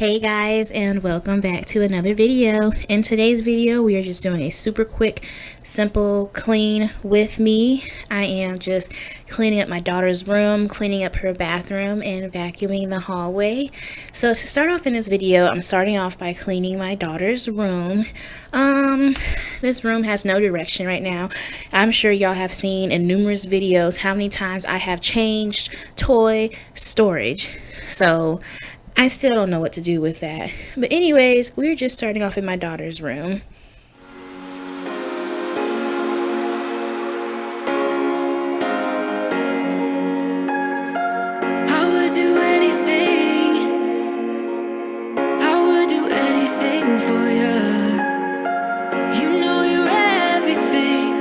Hey guys, and welcome back to another video. In today's video we are just doing a super quick simple clean with me. I am just cleaning up my daughter's room, cleaning up her bathroom, and vacuuming the hallway. So to start off in this video, I'm starting off by cleaning my daughter's room. This room has no direction right now. I'm sure y'all have seen in numerous videos how many times I have changed toy storage. So I still don't know what to do with that. But anyways, we're just starting off in my daughter's room. I would do anything for you. You know you're everything.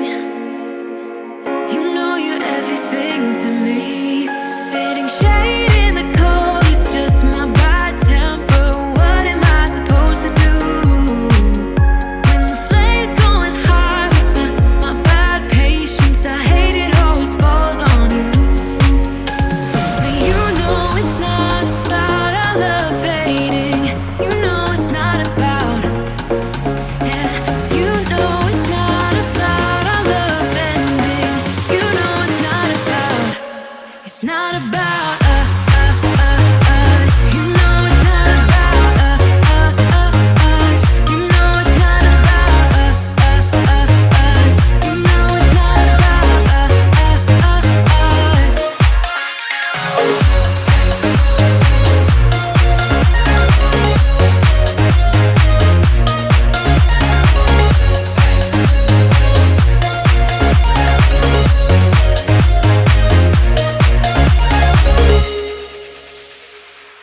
You know you're everything to me. Spitting shade in the cold is just my bad temper. What am I supposed to do? When the flames going high with my bad patience, I hate it always falls on you. But you know it's not about our love fading. You know it's not about, yeah. You know it's not about our love ending. You know it's not about, it's not about us. You know it's not about us. You know it's not about us. You know it's not about us.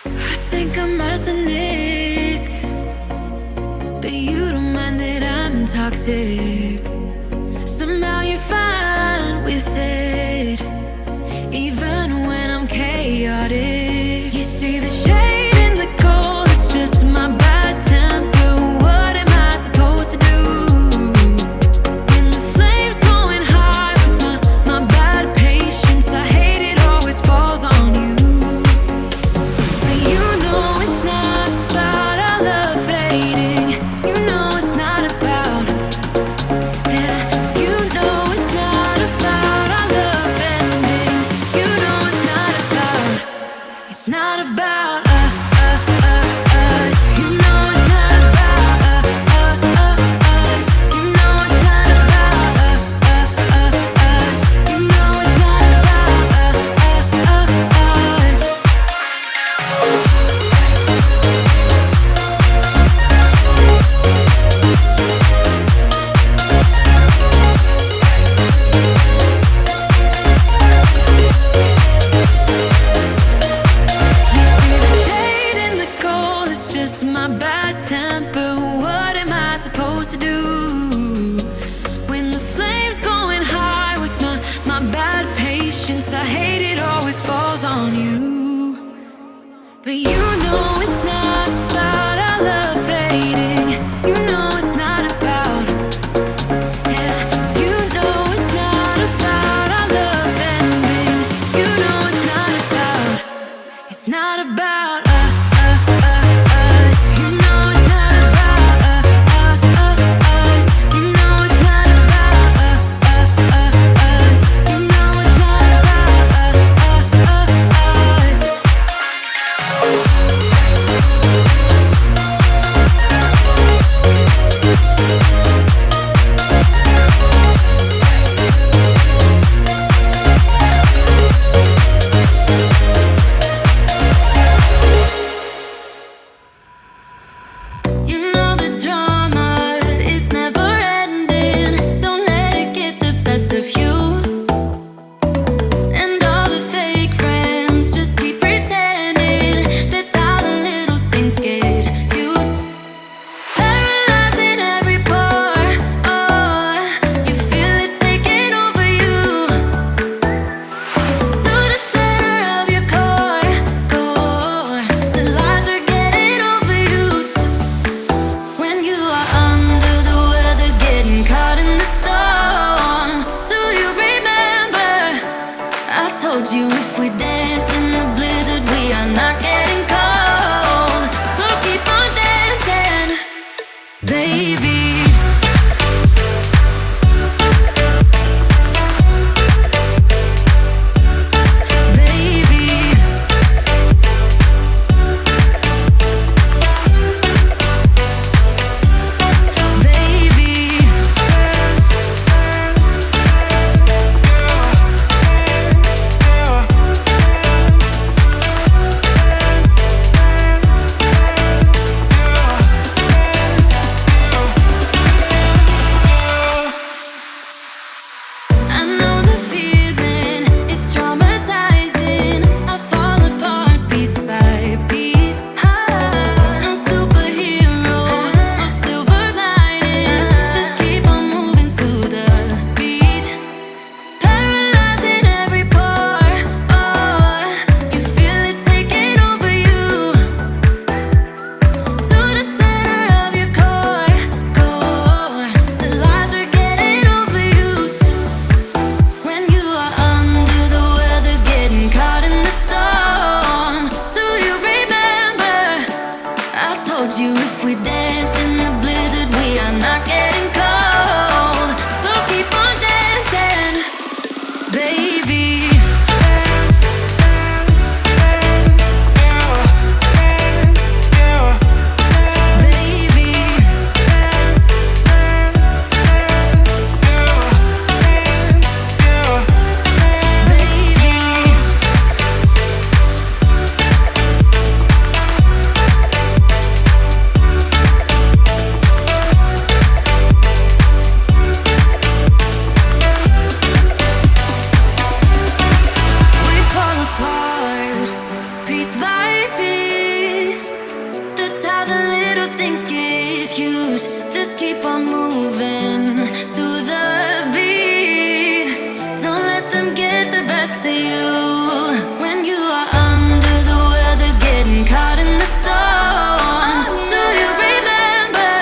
I think I'm arsenic, but you don't mind that I'm toxic. Somehow you're fine with it, even when I'm chaotic. You see the shade in the cold, it's just my bad temper. What am I supposed to do? When the flames going high with my bad patience, I hate it always falls on you. But you know it's not about our love fading. You know it's not about, yeah. You know it's not about our love ending. You know it's not about, it's not about us. You know it's not about us. You know it's not about us. You know it's not about us. You see the shade in the cold, it's just my bad temper. What am I supposed to do? When the flames going high with my bad patience, I hate it always falls on you. But you know it's not about our love fading. You know it's not about, yeah. You know it's not about our love ending. You know it's not about, it's not about us. You know it's not about us. You know it's not about us. You know it's not about us. if we dance in the blizzard, we are not getting cold. So keep on dancing, baby. Dance, dance, dance, yeah. Dance, yeah. Baby. Dance, dance, dance, yeah. Dance, yeah. Baby. We fall apart, piece by piece. That's how the little things get huge. Just keep on moving through the beat. Don't let them get the best of you. When you are under the weather, getting caught in the storm. Do you remember?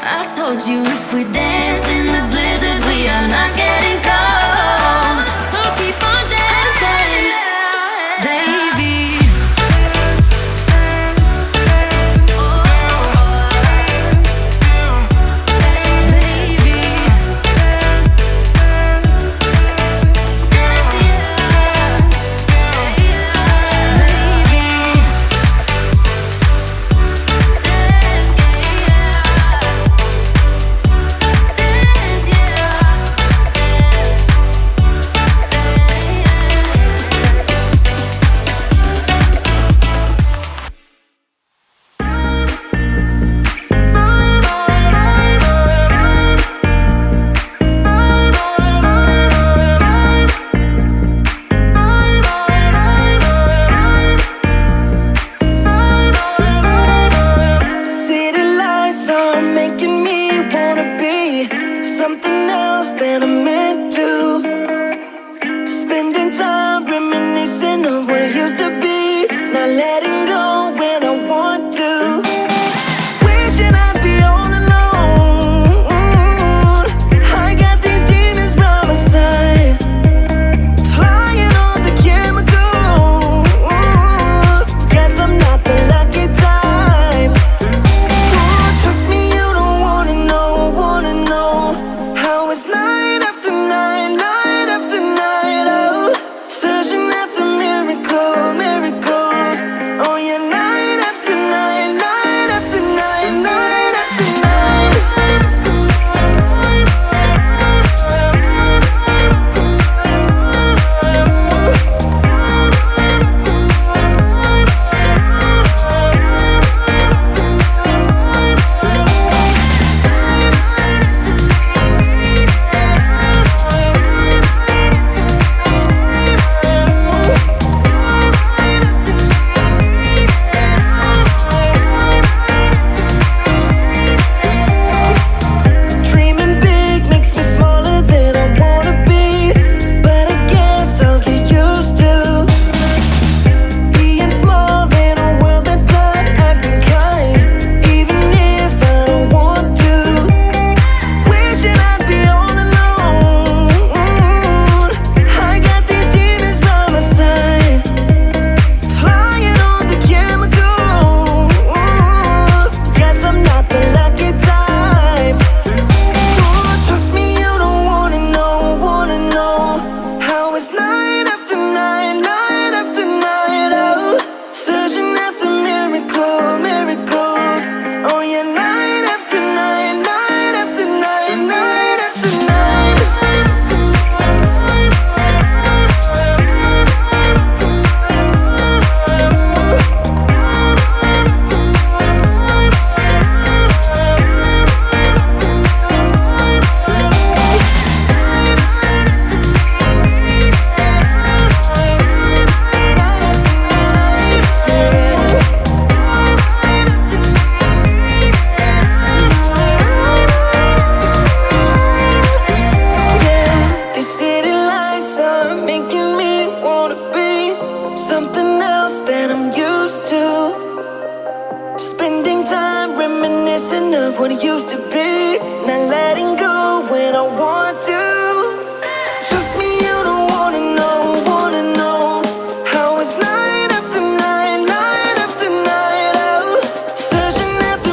I told you if we dance in the blizzard, we are not getting cold. So keep on dancing, baby. Dance, dance, dance, dance, baby. Dance, dance, dance, dance, City lights are making me wanna be something else than I'm meant to. Spending time reminiscing of what it used to be, not letting go when I want to. Wishing I'd be all alone. I got these demons by my side, flying on the chemicals. Guess I'm not the lucky type. Trust me, you don't wanna know how it's night after night, night after night. Oh, searching after miracles, miracles. Oh yeah, night after night, night after night, night after night. Dreaming big makes me smaller than I wanna be, but I guess I'll get used to being small in a world that's not acting kind, even if I don't want to. Wishing I'd be all alone. I got these demons by my side, flying on the chemicals. Guess I'm not the lucky type. Trust me, you don't wanna know how it's night after night, night after night. Oh, searching after miracles, miracles. Oh yeah, night after night, night after night, night after night. Yeah, these city lights are making me wanna be something else than I'm used to. Spending time reminiscing of what it used to be, not letting go when I want to. Trust me, you don't wanna know how it's night after night, night after night. Oh, searching after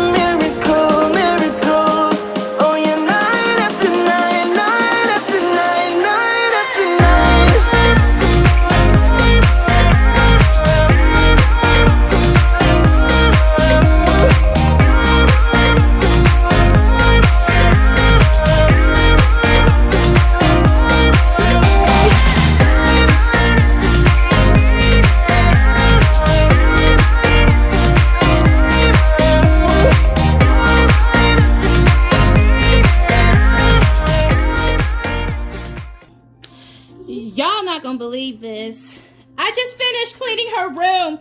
I just finished cleaning her room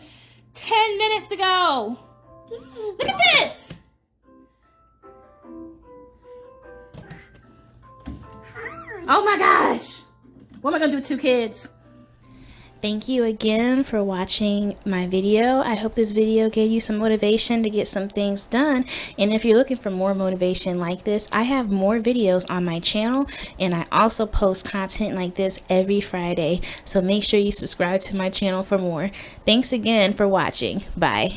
10 minutes ago. Look at this. Oh my gosh. What am I gonna do with 2 kids? Thank you again for watching my video. I hope this video gave you some motivation to get some things done. And if you're looking for more motivation like this, I have more videos on my channel, and I also post content like this every Friday. So make sure you subscribe to my channel for more. Thanks again for watching. Bye.